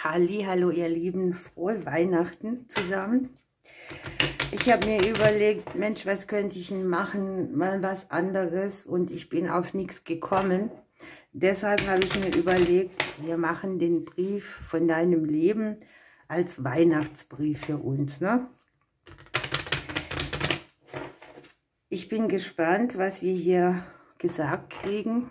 Hallo ihr Lieben, frohe Weihnachten zusammen. Ich habe mir überlegt, Mensch, was könnte ich denn machen, mal was anderes, und ich bin auf nichts gekommen. Deshalb habe ich mir überlegt, wir machen den Brief von deinem Leben als Weihnachtsbrief für uns, ne? Ich bin gespannt, was wir hier gesagt kriegen.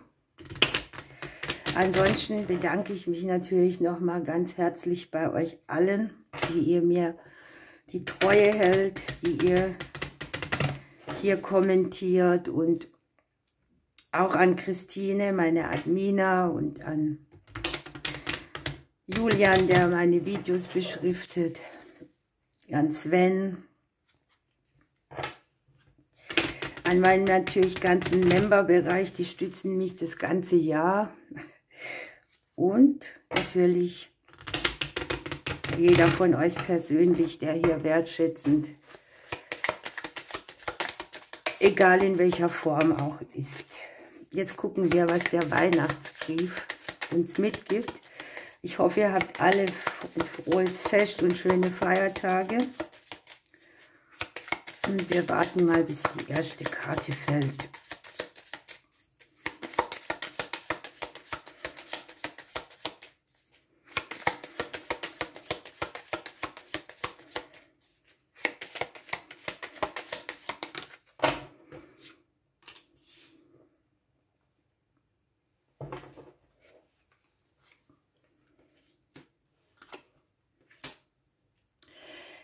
Ansonsten bedanke ich mich natürlich nochmal ganz herzlich bei euch allen, wie ihr mir die Treue hält, die ihr hier kommentiert, und auch an Christine, meine Admina, und an Julian, der meine Videos beschriftet, an Sven, an meinen natürlich ganzen Memberbereich, die stützen mich das ganze Jahr. Und natürlich jeder von euch persönlich, der hier wertschätzend, egal in welcher Form auch ist. Jetzt gucken wir, was der Weihnachtsbrief uns mitgibt. Ich hoffe, ihr habt alle ein frohes Fest und schöne Feiertage. Und wir warten mal, bis die erste Karte fällt.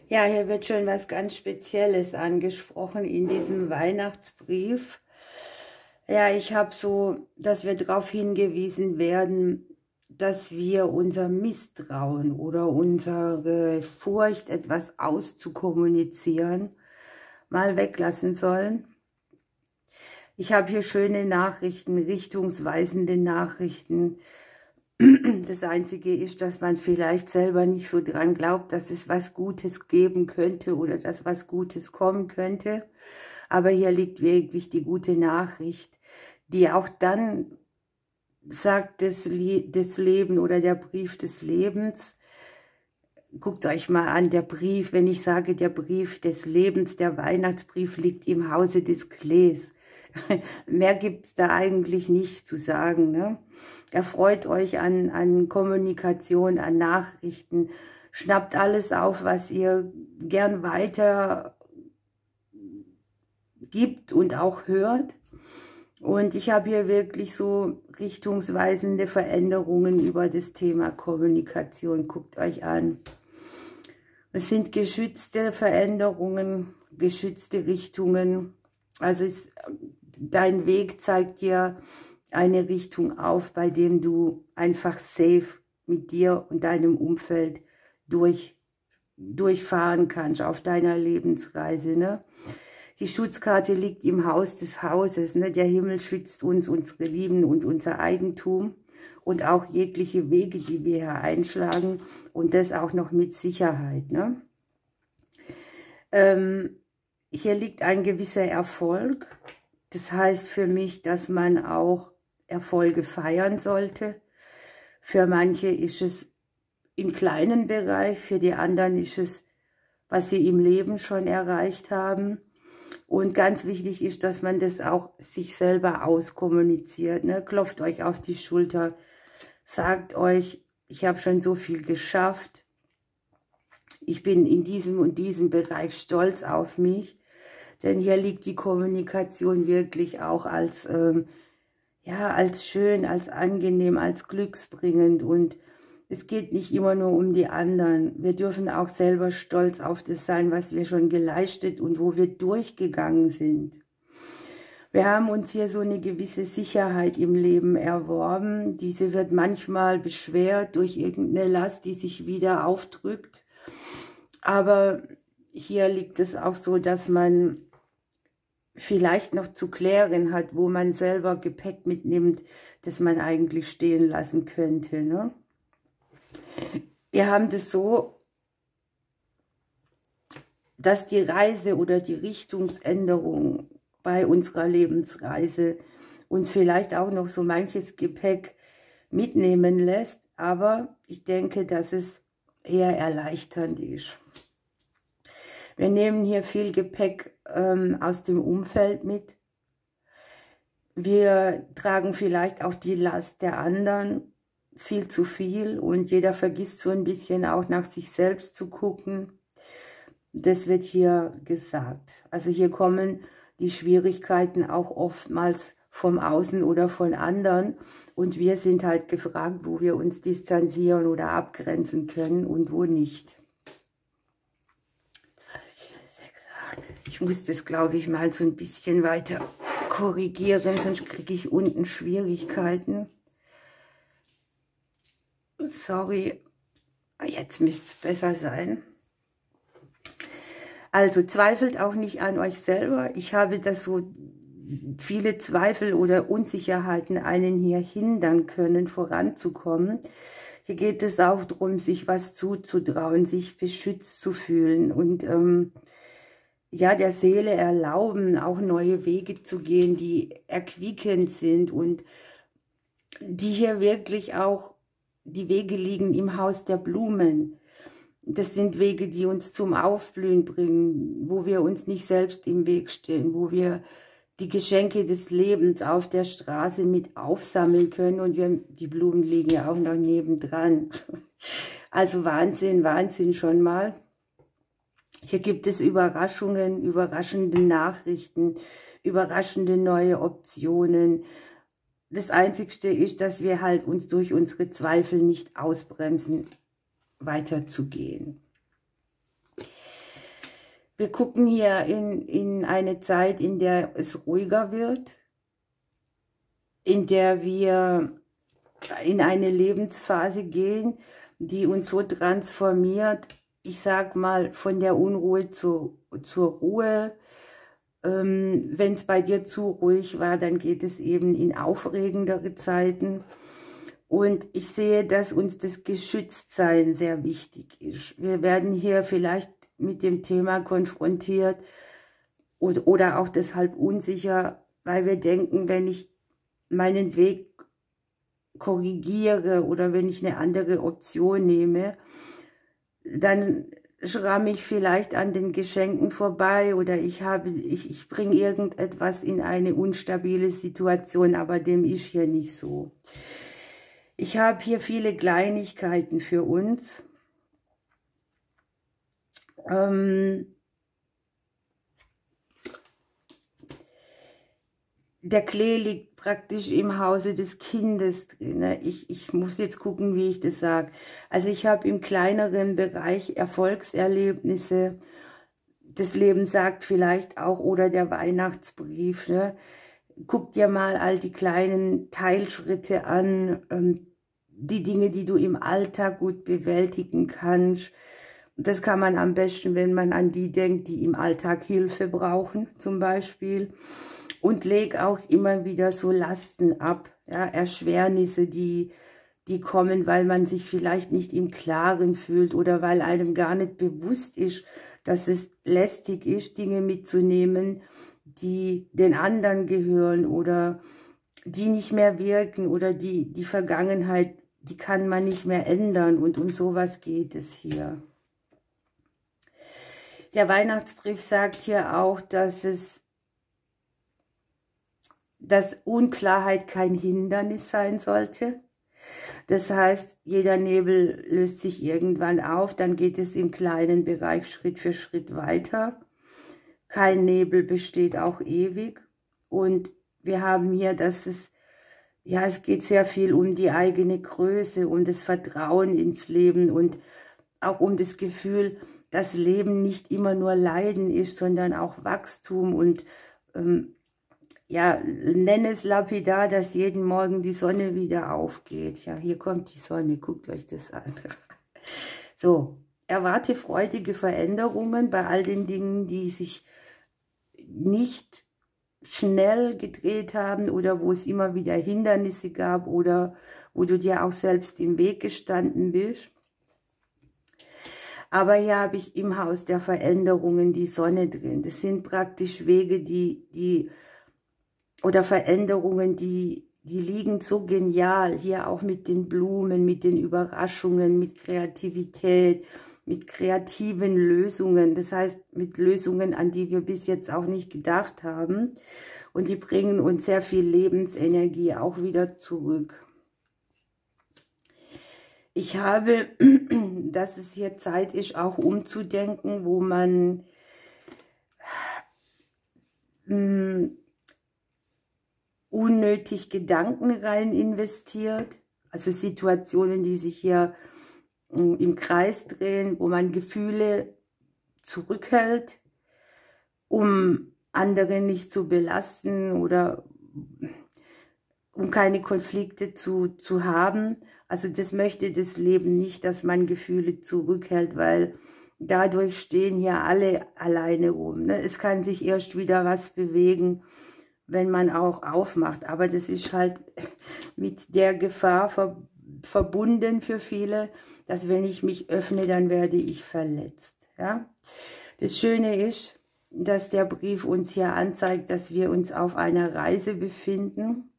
Ja, hier wird schon was ganz Spezielles angesprochen in diesem Weihnachtsbrief. Ja, ich habe so, dass wir darauf hingewiesen werden, dass wir unser Misstrauen oder unsere Furcht, etwas auszukommunizieren, mal weglassen sollen. Ich habe hier schöne Nachrichten, richtungsweisende Nachrichten. Das Einzige ist, dass man vielleicht selber nicht so dran glaubt, dass es was Gutes geben könnte oder dass was Gutes kommen könnte. Aber hier liegt wirklich die gute Nachricht, die auch dann sagt, das Leben oder der Brief des Lebens. Guckt euch mal an, der Brief, wenn ich sage, der Brief des Lebens, der Weihnachtsbrief liegt im Hause des Klees. Mehr gibt es da eigentlich nicht zu sagen, ne? Erfreut euch an Kommunikation, an Nachrichten, schnappt alles auf, was ihr gern weiter gibt und auch hört. Und ich habe hier wirklich so richtungsweisende Veränderungen über das Thema Kommunikation. Guckt euch an. Es sind geschützte Veränderungen, geschützte Richtungen. Also dein Weg zeigt dir eine Richtung auf, bei dem du einfach safe mit dir und deinem Umfeld durchfahren kannst auf deiner Lebensreise, ne? Die Schutzkarte liegt im Haus des Hauses, ne? Der Himmel schützt uns, unsere Lieben und unser Eigentum und auch jegliche Wege, die wir hier einschlagen, und das auch noch mit Sicherheit, ne? Hier liegt ein gewisser Erfolg. Das heißt für mich, dass man auch Erfolge feiern sollte. Für manche ist es im kleinen Bereich, für die anderen ist es, was sie im Leben schon erreicht haben. Und ganz wichtig ist, dass man das auch sich selber auskommuniziert, ne? Klopft euch auf die Schulter, sagt euch, ich habe schon so viel geschafft. Ich bin in diesem und diesem Bereich stolz auf mich. Denn hier liegt die Kommunikation wirklich auch als, ja, als schön, als angenehm, als glücksbringend. Und es geht nicht immer nur um die anderen. Wir dürfen auch selber stolz auf das sein, was wir schon geleistet und wo wir durchgegangen sind. Wir haben uns hier so eine gewisse Sicherheit im Leben erworben. Diese wird manchmal beschwert durch irgendeine Last, die sich wieder aufdrückt. Aber hier liegt es auch so, dass man vielleicht noch zu klären hat, wo man selber Gepäck mitnimmt, das man eigentlich stehen lassen könnte, ne? Wir haben das so, dass die Reise oder die Richtungsänderung bei unserer Lebensreise uns vielleicht auch noch so manches Gepäck mitnehmen lässt, aber ich denke, dass es eher erleichternd ist. Wir nehmen hier viel Gepäck aus dem Umfeld mit. Wir tragen vielleicht auch die Last der anderen viel zu viel und jeder vergisst so ein bisschen auch nach sich selbst zu gucken. Das wird hier gesagt. Also hier kommen die Schwierigkeiten auch oftmals vom Außen oder von anderen und wir sind halt gefragt, wo wir uns distanzieren oder abgrenzen können und wo nicht. Ich muss das, glaube ich, mal so ein bisschen weiter korrigieren, sonst kriege ich unten Schwierigkeiten. Sorry, jetzt müsste es besser sein. Also zweifelt auch nicht an euch selber. Ich habe das so, viele Zweifel oder Unsicherheiten einen hier hindern können, voranzukommen. Hier geht es auch darum, sich was zuzutrauen, sich beschützt zu fühlen und ja, der Seele erlauben, auch neue Wege zu gehen, die erquickend sind und die hier wirklich auch, die Wege liegen im Haus der Blumen. Das sind Wege, die uns zum Aufblühen bringen, wo wir uns nicht selbst im Weg stehen, wo wir die Geschenke des Lebens auf der Straße mit aufsammeln können und die Blumen liegen ja auch noch nebendran. Also Wahnsinn, Wahnsinn schon mal. Hier gibt es Überraschungen, überraschende Nachrichten, überraschende neue Optionen. Das Einzigste ist, dass wir halt uns durch unsere Zweifel nicht ausbremsen, weiterzugehen. Wir gucken hier in eine Zeit, in der es ruhiger wird, in der wir in eine Lebensphase gehen, die uns so transformiert, ich sag mal, von der Unruhe zur Ruhe. Wenn es bei dir zu ruhig war, dann geht es eben in aufregendere Zeiten. Und ich sehe, dass uns das Geschütztsein sehr wichtig ist. Wir werden hier vielleicht mit dem Thema konfrontiert oder auch deshalb unsicher, weil wir denken, wenn ich meinen Weg korrigiere oder wenn ich eine andere Option nehme, dann schramme ich vielleicht an den Geschenken vorbei oder ich bringe irgendetwas in eine unstabile Situation, aber dem ist hier nicht so. Ich habe hier viele Kleinigkeiten für uns. Der Klee liegt praktisch im Hause des Kindes drin. Ich muss jetzt gucken, wie ich das sage. Also ich habe im kleineren Bereich Erfolgserlebnisse. Das Leben sagt vielleicht auch, oder der Weihnachtsbrief. Ne? Guck dir mal all die kleinen Teilschritte an, die Dinge, die du im Alltag gut bewältigen kannst. Das kann man am besten, wenn man an die denkt, die im Alltag Hilfe brauchen, zum Beispiel. Und leg auch immer wieder so Lasten ab, ja, Erschwernisse, die kommen, weil man sich vielleicht nicht im Klaren fühlt oder weil einem gar nicht bewusst ist, dass es lästig ist, Dinge mitzunehmen, die den anderen gehören oder die nicht mehr wirken oder die Vergangenheit, die kann man nicht mehr ändern und um sowas geht es hier. Der Weihnachtsbrief sagt hier auch, dass Unklarheit kein Hindernis sein sollte. Das heißt, jeder Nebel löst sich irgendwann auf, dann geht es im kleinen Bereich Schritt für Schritt weiter. Kein Nebel besteht auch ewig. Und wir haben hier, es geht sehr viel um die eigene Größe, um das Vertrauen ins Leben und auch um das Gefühl, dass Leben nicht immer nur Leiden ist, sondern auch Wachstum und ja, nenne es lapidar, dass jeden Morgen die Sonne wieder aufgeht. Ja, hier kommt die Sonne, guckt euch das an. So, erwarte freudige Veränderungen bei all den Dingen, die sich nicht schnell gedreht haben oder wo es immer wieder Hindernisse gab oder wo du dir auch selbst im Weg gestanden bist. Aber hier habe ich im Haus der Veränderungen die Sonne drin. Das sind praktisch Wege, oder Veränderungen, die die liegen so genial, hier auch mit den Blumen, mit den Überraschungen, mit Kreativität, mit kreativen Lösungen, das heißt mit Lösungen, an die wir bis jetzt auch nicht gedacht haben. Und die bringen uns sehr viel Lebensenergie auch wieder zurück. Ich habe, dass es hier Zeit ist, auch umzudenken, wo man unnötig Gedanken rein investiert. Also Situationen, die sich hier im Kreis drehen, wo man Gefühle zurückhält, um andere nicht zu belasten oder um keine Konflikte zu haben. Also das möchte das Leben nicht, dass man Gefühle zurückhält, weil dadurch stehen hier alle alleine rum. Ne? Es kann sich erst wieder was bewegen, wenn man auch aufmacht. Aber das ist halt mit der Gefahr verbunden für viele, dass wenn ich mich öffne, dann werde ich verletzt. Ja? Das Schöne ist, dass der Brief uns hier anzeigt, dass wir uns auf einer Reise befinden,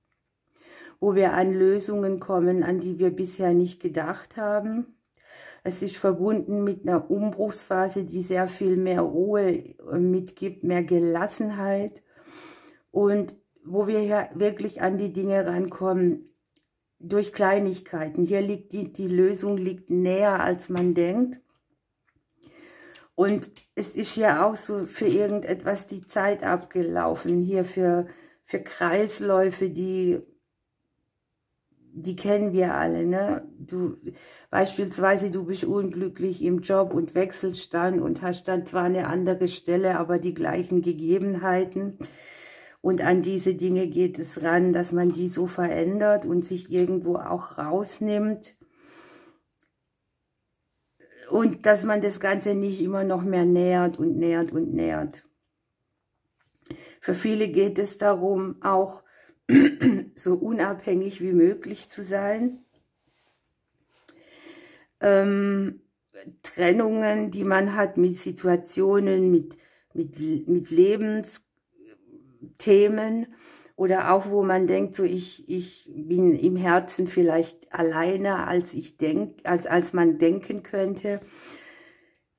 wo wir an Lösungen kommen, an die wir bisher nicht gedacht haben. Es ist verbunden mit einer Umbruchsphase, die sehr viel mehr Ruhe mitgibt, mehr Gelassenheit und wo wir hier wirklich an die Dinge rankommen durch Kleinigkeiten. Hier liegt die Lösung liegt näher, als man denkt. Und es ist ja auch so für irgendetwas die Zeit abgelaufen. Hier für Kreisläufe, die kennen wir alle, ne? Beispielsweise, du bist unglücklich im Job und wechselst dann und hast dann zwar eine andere Stelle, aber die gleichen Gegebenheiten. Und an diese Dinge geht es ran, dass man die so verändert und sich irgendwo auch rausnimmt. Und dass man das Ganze nicht immer noch mehr nähert und nähert und nähert. Für viele geht es darum, auch so unabhängig wie möglich zu sein. Trennungen, die man hat mit Situationen, mit Lebensthemen oder auch wo man denkt, so ich bin im Herzen vielleicht alleiner, als man denken könnte.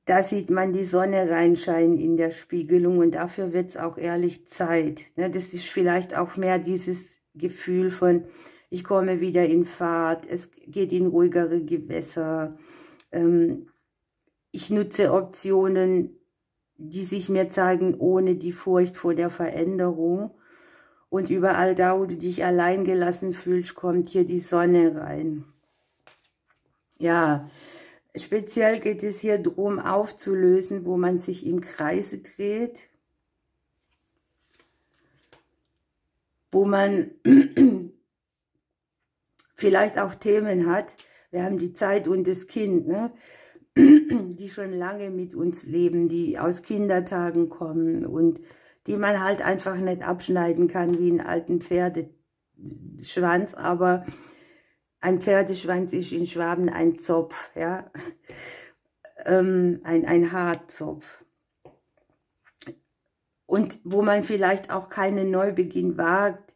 Da sieht man die Sonne reinscheinen in der Spiegelung und dafür wird es auch ehrlich Zeit. Das ist vielleicht auch mehr dieses Gefühl von, ich komme wieder in Fahrt, es geht in ruhigere Gewässer. Ich nutze Optionen, die sich mir zeigen, ohne die Furcht vor der Veränderung. Und überall da, wo du dich alleingelassen fühlst, kommt hier die Sonne rein. Ja, speziell geht es hier darum, aufzulösen, wo man sich im Kreise dreht, wo man vielleicht auch Themen hat. Wir haben die Zeit und das Kind, ne? Die schon lange mit uns leben, die aus Kindertagen kommen und die man halt einfach nicht abschneiden kann wie einen alten Pferdeschwanz, aber ein Pferdeschwanz ist in Schwaben ein Zopf, ja, ein Haarzopf. Und wo man vielleicht auch keinen Neubeginn wagt,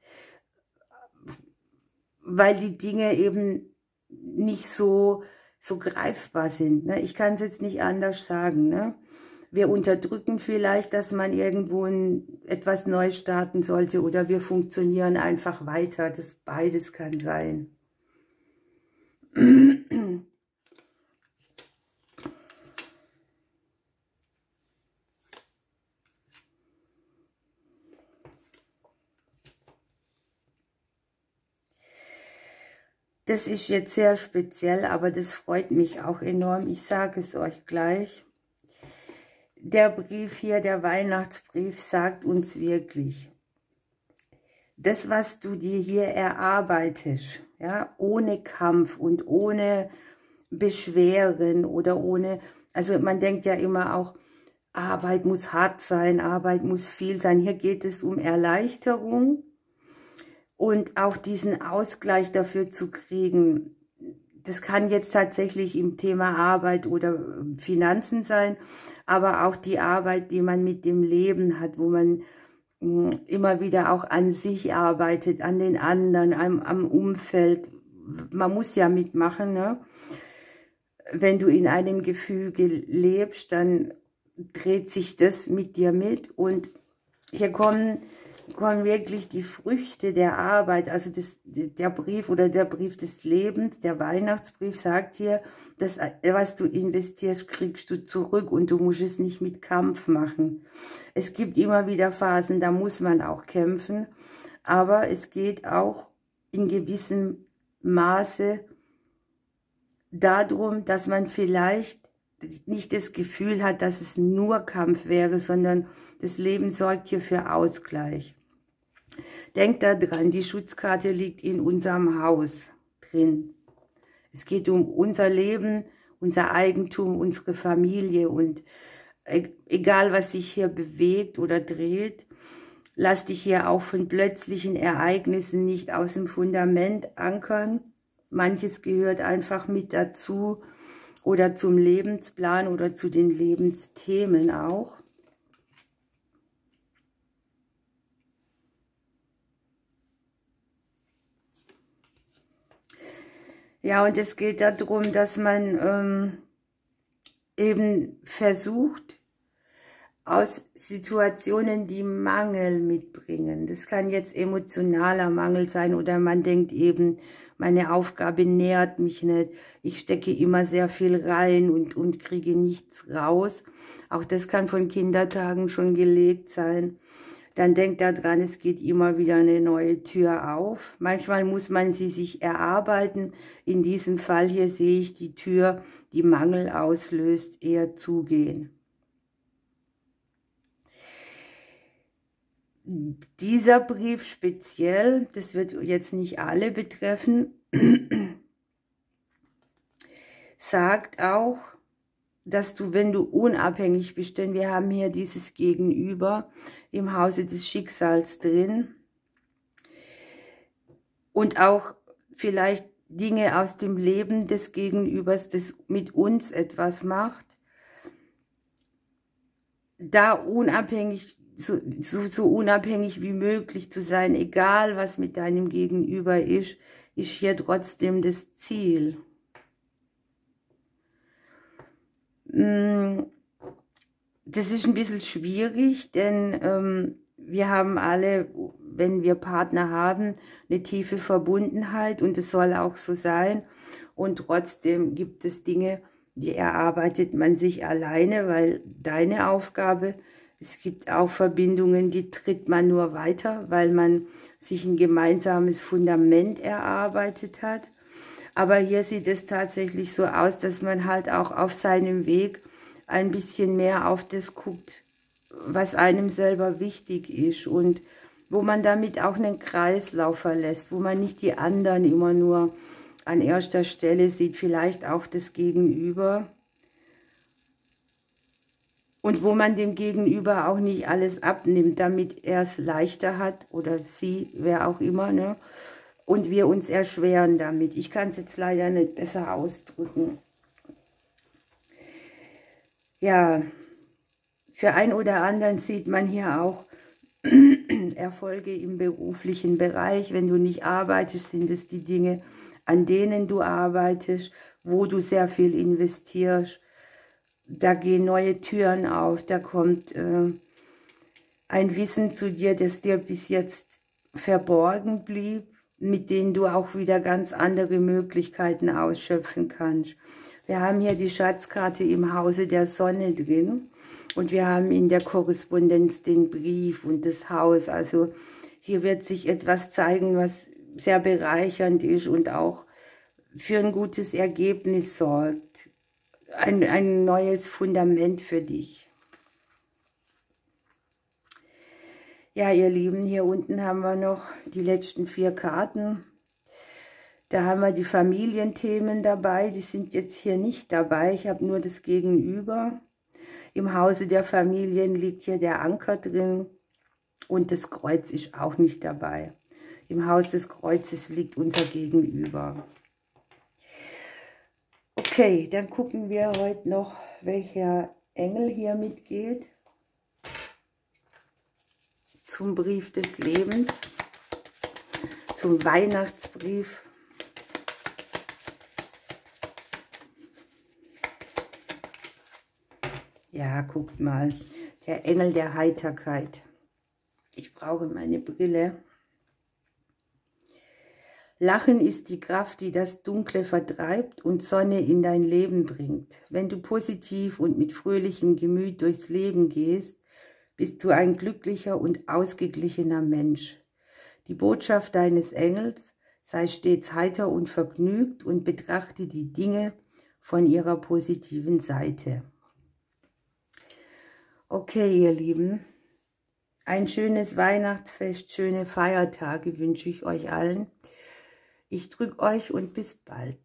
weil die Dinge eben nicht so greifbar sind. Ne? Ich kann es jetzt nicht anders sagen. Ne? Wir unterdrücken vielleicht, dass man irgendwo etwas neu starten sollte oder wir funktionieren einfach weiter. Das beides kann sein. Das ist jetzt sehr speziell, aber das freut mich auch enorm. Ich sage es euch gleich. Der Brief hier, der Weihnachtsbrief, sagt uns wirklich, das, was du dir hier erarbeitest, ja, ohne Kampf und ohne Beschweren oder ohne, also man denkt ja immer auch, Arbeit muss hart sein, Arbeit muss viel sein. Hier geht es um Erleichterung. Und auch diesen Ausgleich dafür zu kriegen, das kann jetzt tatsächlich im Thema Arbeit oder Finanzen sein, aber auch die Arbeit, die man mit dem Leben hat, wo man immer wieder auch an sich arbeitet, an den anderen, am Umfeld. Man muss ja mitmachen, ne? Wenn du in einem Gefüge lebst, dann dreht sich das mit dir mit. Und hier kommen wirklich die Früchte der Arbeit, also der Brief oder der Brief des Lebens, der Weihnachtsbrief sagt hier, dass was du investierst, kriegst du zurück und du musst es nicht mit Kampf machen. Es gibt immer wieder Phasen, da muss man auch kämpfen, aber es geht auch in gewissem Maße darum, dass man vielleicht nicht das Gefühl hat, dass es nur Kampf wäre, sondern das Leben sorgt hier für Ausgleich. Denkt daran, die Schutzkarte liegt in unserem Haus drin. Es geht um unser Leben, unser Eigentum, unsere Familie und egal, was sich hier bewegt oder dreht, lass dich hier auch von plötzlichen Ereignissen nicht aus dem Fundament ankern. Manches gehört einfach mit dazu oder zum Lebensplan oder zu den Lebensthemen auch. Ja, und es geht darum, dass man eben versucht, aus Situationen, die Mangel mitbringen. Das kann jetzt emotionaler Mangel sein oder man denkt eben, meine Aufgabe nährt mich nicht. Ich stecke immer sehr viel rein und kriege nichts raus. Auch das kann von Kindertagen schon gelegt sein. Dann denkt daran, es geht immer wieder eine neue Tür auf. Manchmal muss man sie sich erarbeiten. In diesem Fall hier sehe ich die Tür, die Mangel auslöst, eher zugehen. Dieser Brief speziell, das wird jetzt nicht alle betreffen, sagt auch, dass du, wenn du unabhängig bist, denn wir haben hier dieses Gegenüber im Hause des Schicksals drin und auch vielleicht Dinge aus dem Leben des Gegenübers, das mit uns etwas macht, da unabhängig, so unabhängig wie möglich zu sein, egal was mit deinem Gegenüber ist hier trotzdem das Ziel. Das ist ein bisschen schwierig, denn wir haben alle, wenn wir Partner haben, eine tiefe Verbundenheit und es soll auch so sein. Und trotzdem gibt es Dinge, die erarbeitet man sich alleine, weil deine Aufgabe, es gibt auch Verbindungen, die tritt man nur weiter, weil man sich ein gemeinsames Fundament erarbeitet hat. Aber hier sieht es tatsächlich so aus, dass man halt auch auf seinem Weg ein bisschen mehr auf das guckt, was einem selber wichtig ist und wo man damit auch einen Kreislauf verlässt, wo man nicht die anderen immer nur an erster Stelle sieht, vielleicht auch das Gegenüber. Und wo man dem Gegenüber auch nicht alles abnimmt, damit er es leichter hat oder sie, wer auch immer, ne? Und wir uns erschweren damit. Ich kann es jetzt leider nicht besser ausdrücken. Ja, für einen oder anderen sieht man hier auch Erfolge im beruflichen Bereich. Wenn du nicht arbeitest, sind es die Dinge, an denen du arbeitest, wo du sehr viel investierst. Da gehen neue Türen auf, da kommt ein Wissen zu dir, das dir bis jetzt verborgen blieb, mit denen du auch wieder ganz andere Möglichkeiten ausschöpfen kannst. Wir haben hier die Schatzkarte im Hause der Sonne drin und wir haben in der Korrespondenz den Brief und das Haus. Also hier wird sich etwas zeigen, was sehr bereichernd ist und auch für ein gutes Ergebnis sorgt. Ein neues Fundament für dich. Ja, ihr Lieben, hier unten haben wir noch die letzten 4 Karten. Da haben wir die Familienthemen dabei, die sind jetzt hier nicht dabei. Ich habe nur das Gegenüber. Im Hause der Familien liegt hier der Anker drin und das Kreuz ist auch nicht dabei. Im Haus des Kreuzes liegt unser Gegenüber. Okay, dann gucken wir heute noch, welcher Engel hier mitgeht. zum Brief des Lebens, zum Weihnachtsbrief. Ja, guckt mal, der Engel der Heiterkeit. Ich brauche meine Brille. Lachen ist die Kraft, die das Dunkle vertreibt und Sonne in dein Leben bringt. Wenn du positiv und mit fröhlichem Gemüt durchs Leben gehst, bist du ein glücklicher und ausgeglichener Mensch. Die Botschaft deines Engels: sei stets heiter und vergnügt und betrachte die Dinge von ihrer positiven Seite. Okay, ihr Lieben, ein schönes Weihnachtsfest, schöne Feiertage wünsche ich euch allen. Ich drücke euch und bis bald.